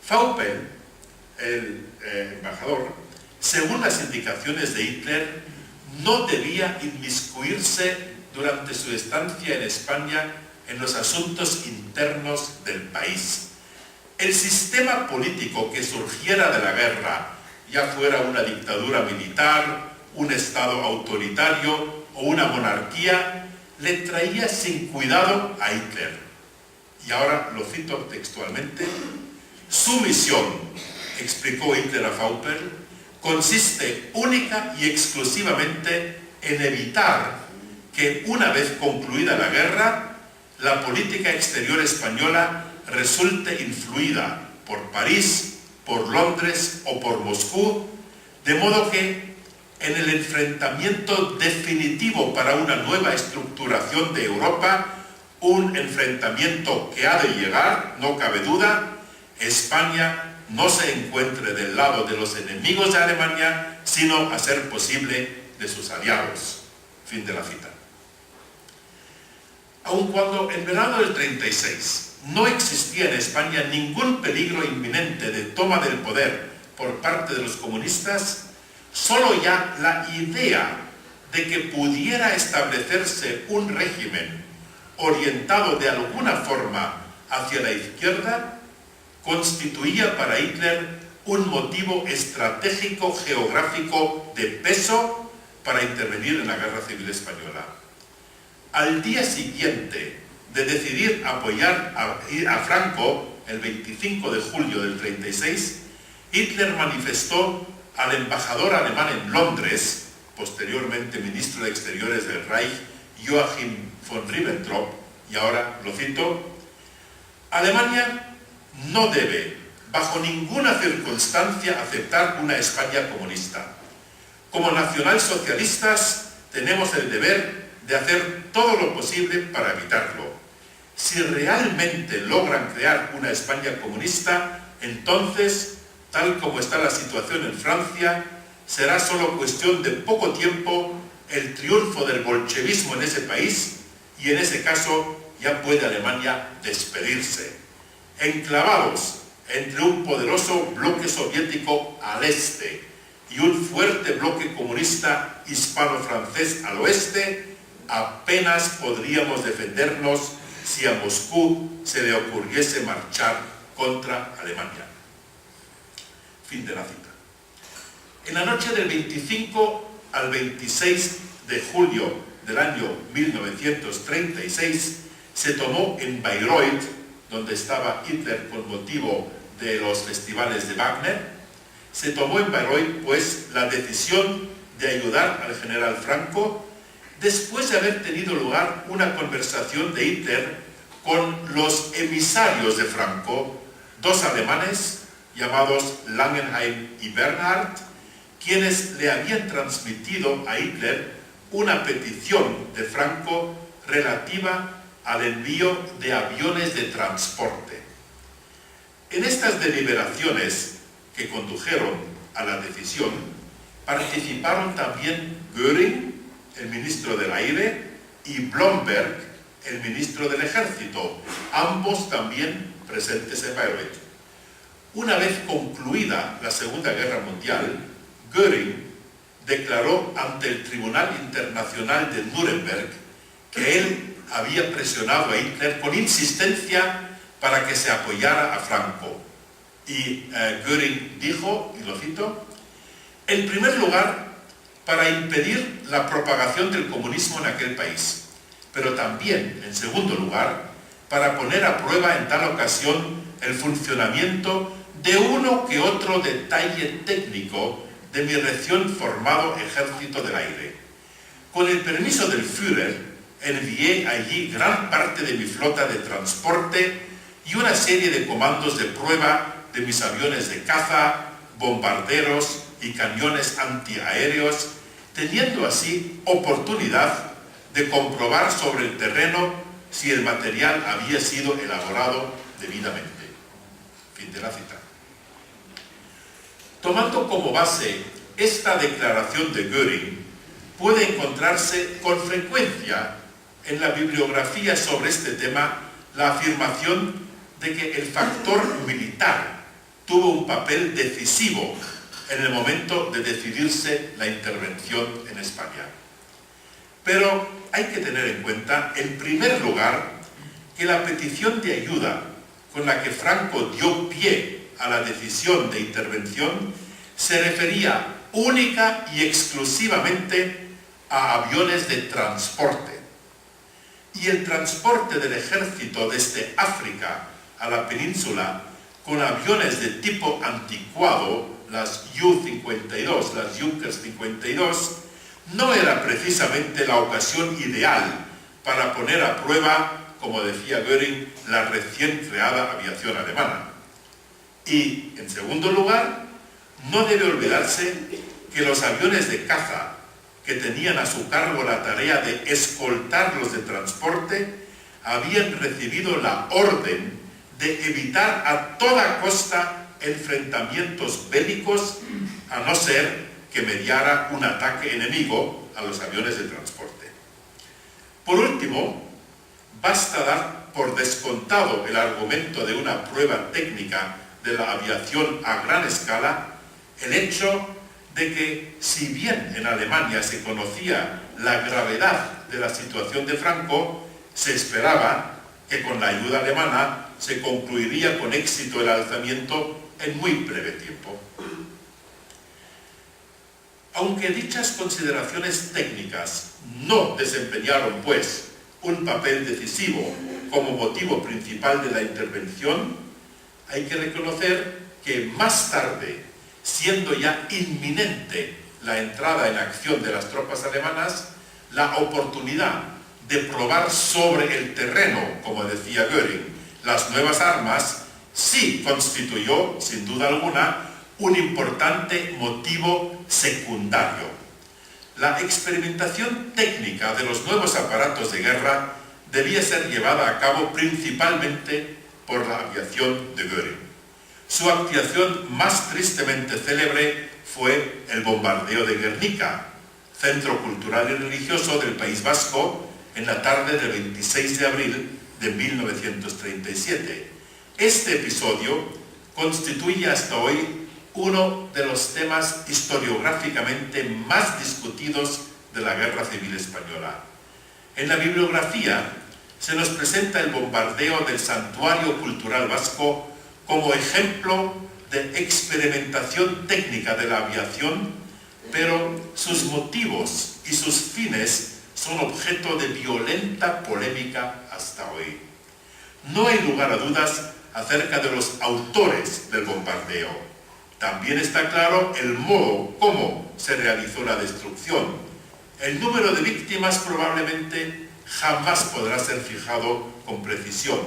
Vaupel, el embajador, según las indicaciones de Hitler, no debía inmiscuirse durante su estancia en España en los asuntos internos del país. El sistema político que surgiera de la guerra, ya fuera una dictadura militar, un estado autoritario o una monarquía, le traía sin cuidado a Hitler. Y ahora lo cito textualmente: su misión, explicó Hitler a Vaupel, consiste única y exclusivamente en evitar que, una vez concluida la guerra, la política exterior española resulte influida por París, por Londres o por Moscú, de modo que en el enfrentamiento definitivo para una nueva estructuración de Europa, un enfrentamiento que ha de llegar, no cabe duda, España no se encuentre del lado de los enemigos de Alemania, sino, a ser posible, de sus aliados. Fin de la cita. Aun cuando en verano del 36 no existía en España ningún peligro inminente de toma del poder por parte de los comunistas, solo ya la idea de que pudiera establecerse un régimen orientado de alguna forma hacia la izquierda constituía para Hitler un motivo estratégico geográfico de peso para intervenir en la Guerra Civil Española. Al día siguiente de decidir apoyar a Franco, el 25 de julio del 36, Hitler manifestó al embajador alemán en Londres, posteriormente ministro de Exteriores del Reich, Joachim von Ribbentrop, y ahora lo cito: Alemania no debe, bajo ninguna circunstancia, aceptar una España comunista. Como nacionalsocialistas tenemos el deber de hacer todo lo posible para evitarlo. Si realmente logran crear una España comunista, entonces, tal como está la situación en Francia, será solo cuestión de poco tiempo el triunfo del bolchevismo en ese país, y en ese caso ya puede Alemania despedirse. Enclavados entre un poderoso bloque soviético al este y un fuerte bloque comunista hispano-francés al oeste, apenas podríamos defendernos si a Moscú se le ocurriese marchar contra Alemania. Fin de la cita. En la noche del 25 al 26 de julio del año 1936 se tomó en Bayreuth, donde estaba Hitler con motivo de los festivales de Wagner, se tomó en Bayreuth pues la decisión de ayudar al general Franco, después de haber tenido lugar una conversación de Hitler con los emisarios de Franco, dos alemanes llamados Langenheim y Bernhard, quienes le habían transmitido a Hitler una petición de Franco relativa al envío de aviones de transporte. En estas deliberaciones que condujeron a la decisión participaron también Göring, el ministro del Aire, y Blomberg, el ministro del Ejército, ambos también presentes en Bayreuth. Una vez concluida la Segunda Guerra Mundial, Göring declaró ante el Tribunal Internacional de Nuremberg que él había presionado a Hitler con insistencia para que se apoyara a Franco. Y Göring dijo, y lo cito: en primer lugar, para impedir la propagación del comunismo en aquel país, pero también, en segundo lugar, para poner a prueba en tal ocasión el funcionamiento de uno que otro detalle técnico de mi recién formado Ejército del Aire. Con el permiso del Führer, envié allí gran parte de mi flota de transporte y una serie de comandos de prueba de mis aviones de caza, bombarderos y cañones antiaéreos, teniendo así oportunidad de comprobar sobre el terreno si el material había sido elaborado debidamente. Fin de la cita. Tomando como base esta declaración de Göring, puede encontrarse con frecuencia en la bibliografía sobre este tema la afirmación de que el factor militar tuvo un papel decisivo en el momento de decidirse la intervención en España. Pero hay que tener en cuenta, en primer lugar, que la petición de ayuda con la que Franco dio pie a la decisión de intervención se refería única y exclusivamente a aviones de transporte. Y el transporte del ejército desde África a la península con aviones de tipo anticuado, las U-52, las Junkers 52, no era precisamente la ocasión ideal para poner a prueba, como decía Göring, la recién creada aviación alemana. Y, en segundo lugar, no debe olvidarse que los aviones de caza, que tenían a su cargo la tarea de escoltar los de transporte, habían recibido la orden de evitar a toda costa enfrentamientos bélicos, a no ser que mediara un ataque enemigo a los aviones de transporte. Por último, basta dar por descontado el argumento de una prueba técnica de la aviación a gran escala, el hecho de que, si bien en Alemania se conocía la gravedad de la situación de Franco, se esperaba que con la ayuda alemana se concluiría con éxito el alzamiento en muy breve tiempo. Aunque dichas consideraciones técnicas no desempeñaron, pues, un papel decisivo como motivo principal de la intervención, hay que reconocer que más tarde, siendo ya inminente la entrada en acción de las tropas alemanas, la oportunidad de probar sobre el terreno, como decía Göring, las nuevas armas, sí constituyó, sin duda alguna, un importante motivo secundario. La experimentación técnica de los nuevos aparatos de guerra debía ser llevada a cabo principalmente por la aviación de Göring. Su actuación más tristemente célebre fue el bombardeo de Guernica, centro cultural y religioso del País Vasco, en la tarde del 26 de abril de 1937. Este episodio constituye hasta hoy uno de los temas historiográficamente más discutidos de la Guerra Civil Española. En la bibliografía se nos presenta el bombardeo del Santuario Cultural Vasco como ejemplo de experimentación técnica de la aviación, pero sus motivos y sus fines son objeto de violenta polémica hasta hoy. No hay lugar a dudas acerca de los autores del bombardeo. También está claro el modo como se realizó la destrucción. El número de víctimas probablemente jamás podrá ser fijado con precisión.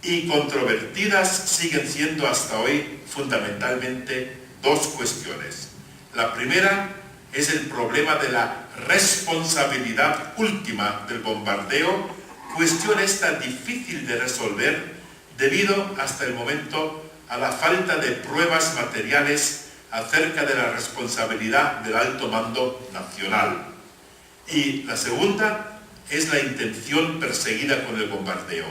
Y controvertidas siguen siendo hasta hoy fundamentalmente dos cuestiones. La primera es el problema de la responsabilidad última del bombardeo, cuestión esta difícil de resolver debido hasta el momento a la falta de pruebas materiales acerca de la responsabilidad del alto mando nacional. Y la segunda es la intención perseguida con el bombardeo.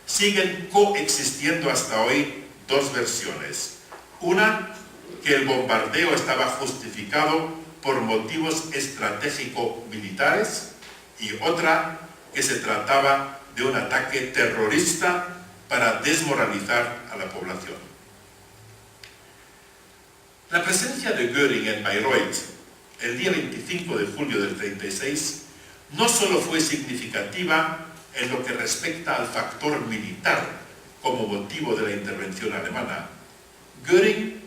Siguen coexistiendo hasta hoy dos versiones. Una, que el bombardeo estaba justificado por motivos estratégico-militares, y otra, que se trataba de un ataque terrorista para desmoralizar a la población. La presencia de Göring en Bayreuth el día 25 de julio del 36 no solo fue significativa en lo que respecta al factor militar como motivo de la intervención alemana. Göring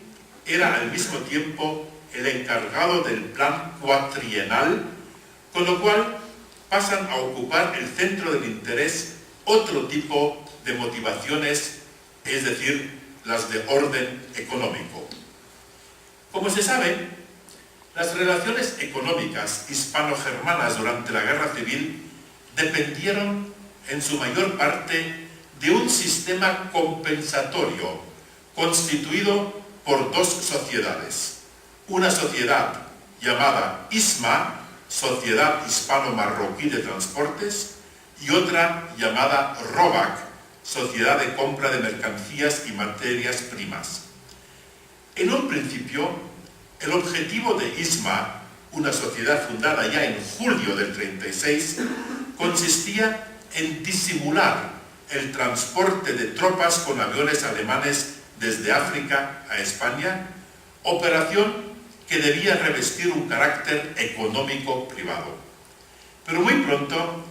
era al mismo tiempo el encargado del plan cuatrienal, con lo cual pasan a ocupar el centro del interés otro tipo de motivaciones, es decir, las de orden económico. Como se sabe, las relaciones económicas hispano-germanas durante la Guerra Civil dependieron en su mayor parte de un sistema compensatorio constituido por dos sociedades. Una sociedad llamada ISMA, Sociedad Hispano-Marroquí de Transportes, y otra llamada ROBAC, Sociedad de Compra de Mercancías y Materias Primas. En un principio, el objetivo de ISMA, una sociedad fundada ya en julio del 36, consistía en disimular el transporte de tropas con aviones alemanes desde África a España, operación que debía revestir un carácter económico privado. Pero muy pronto,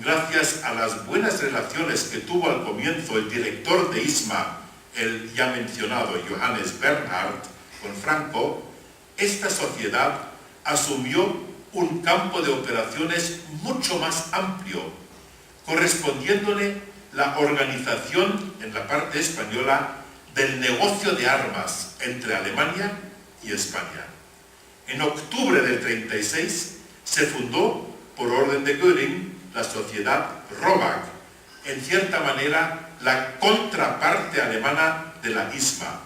gracias a las buenas relaciones que tuvo al comienzo el director de ISMA, el ya mencionado Johannes Bernhard, con Franco, esta sociedad asumió un campo de operaciones mucho más amplio, correspondiéndole la organización en la parte española del negocio de armas entre Alemania y España. En octubre del 36 se fundó, por orden de Göring, la sociedad ROBAG, en cierta manera la contraparte alemana de la ISMA,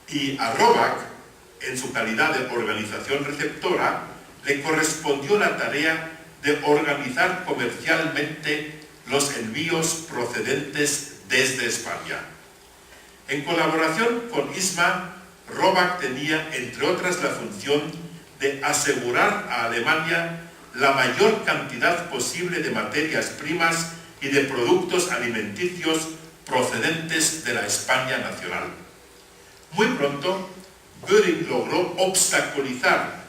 y a ROBAG, en su calidad de organización receptora, le correspondió la tarea de organizar comercialmente los envíos procedentes desde España. En colaboración con ISMA, ROBAG tenía, entre otras, la función de asegurar a Alemania la mayor cantidad posible de materias primas y de productos alimenticios procedentes de la España nacional. Muy pronto, Göring logró obstaculizar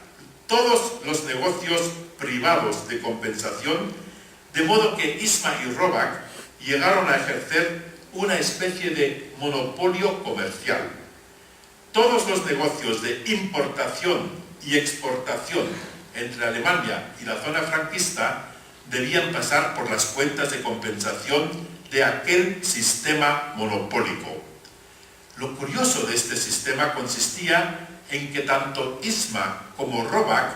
todos los negocios privados de compensación, de modo que ISMA y ROBAG llegaron a ejercer una especie de monopolio comercial. Todos los negocios de importación y exportación entre Alemania y la zona franquista debían pasar por las cuentas de compensación de aquel sistema monopólico. Lo curioso de este sistema consistía en que tanto ISMA como ROBAG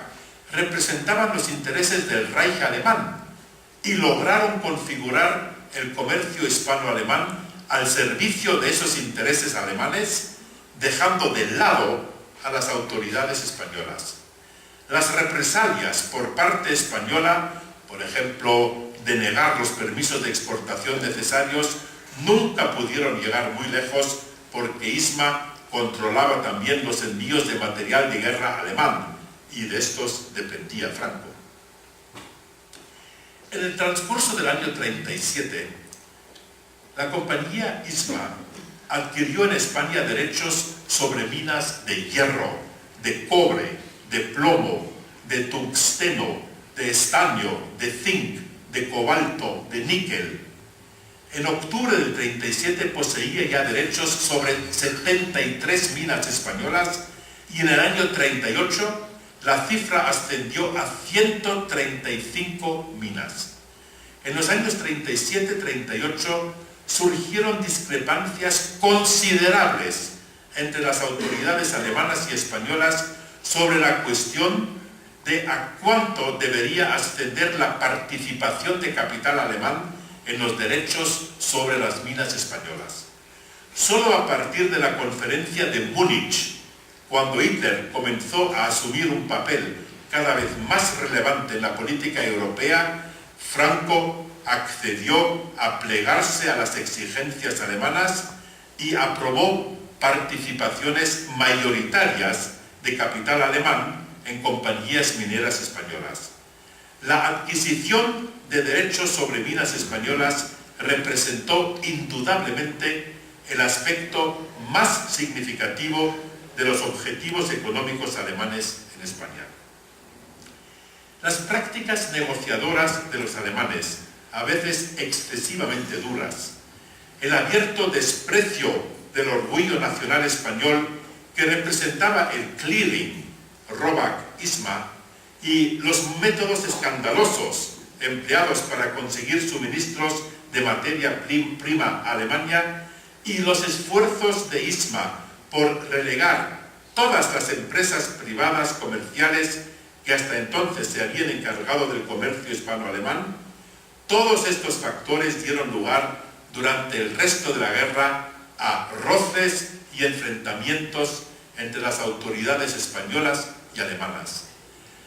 representaban los intereses del Reich alemán y lograron configurar el comercio hispano-alemán al servicio de esos intereses alemanes, dejando de lado a las autoridades españolas. Las represalias por parte española, por ejemplo, de negar los permisos de exportación necesarios, nunca pudieron llegar muy lejos porque ISMA controlaba también los envíos de material de guerra alemán y de estos dependía Franco. En el transcurso del año 37, la compañía ISMA adquirió en España derechos sobre minas de hierro, de cobre, de plomo, de tungsteno, de estaño, de zinc, de cobalto, de níquel. En octubre del 37 poseía ya derechos sobre 73 minas españolas y en el año 38 la cifra ascendió a 135 minas. En los años 37-38 surgieron discrepancias considerables entre las autoridades alemanas y españolas sobre la cuestión de a cuánto debería ascender la participación de capital alemán en los derechos sobre las minas españolas. Solo a partir de la conferencia de Múnich, cuando Hitler comenzó a asumir un papel cada vez más relevante en la política europea, Franco accedió a plegarse a las exigencias alemanas y aprobó participaciones mayoritarias de capital alemán en compañías mineras españolas. La adquisición de derechos sobre minas españolas representó indudablemente el aspecto más significativo de los objetivos económicos alemanes en España. Las prácticas negociadoras de los alemanes, a veces excesivamente duras, el abierto desprecio del orgullo nacional español que representaba el clearing, ROBAG, ISMA, y los métodos escandalosos empleados para conseguir suministros de materia prima a Alemania y los esfuerzos de ISMA por relegar todas las empresas privadas comerciales que hasta entonces se habían encargado del comercio hispano-alemán, todos estos factores dieron lugar durante el resto de la guerra a roces y enfrentamientos entre las autoridades españolas y alemanas.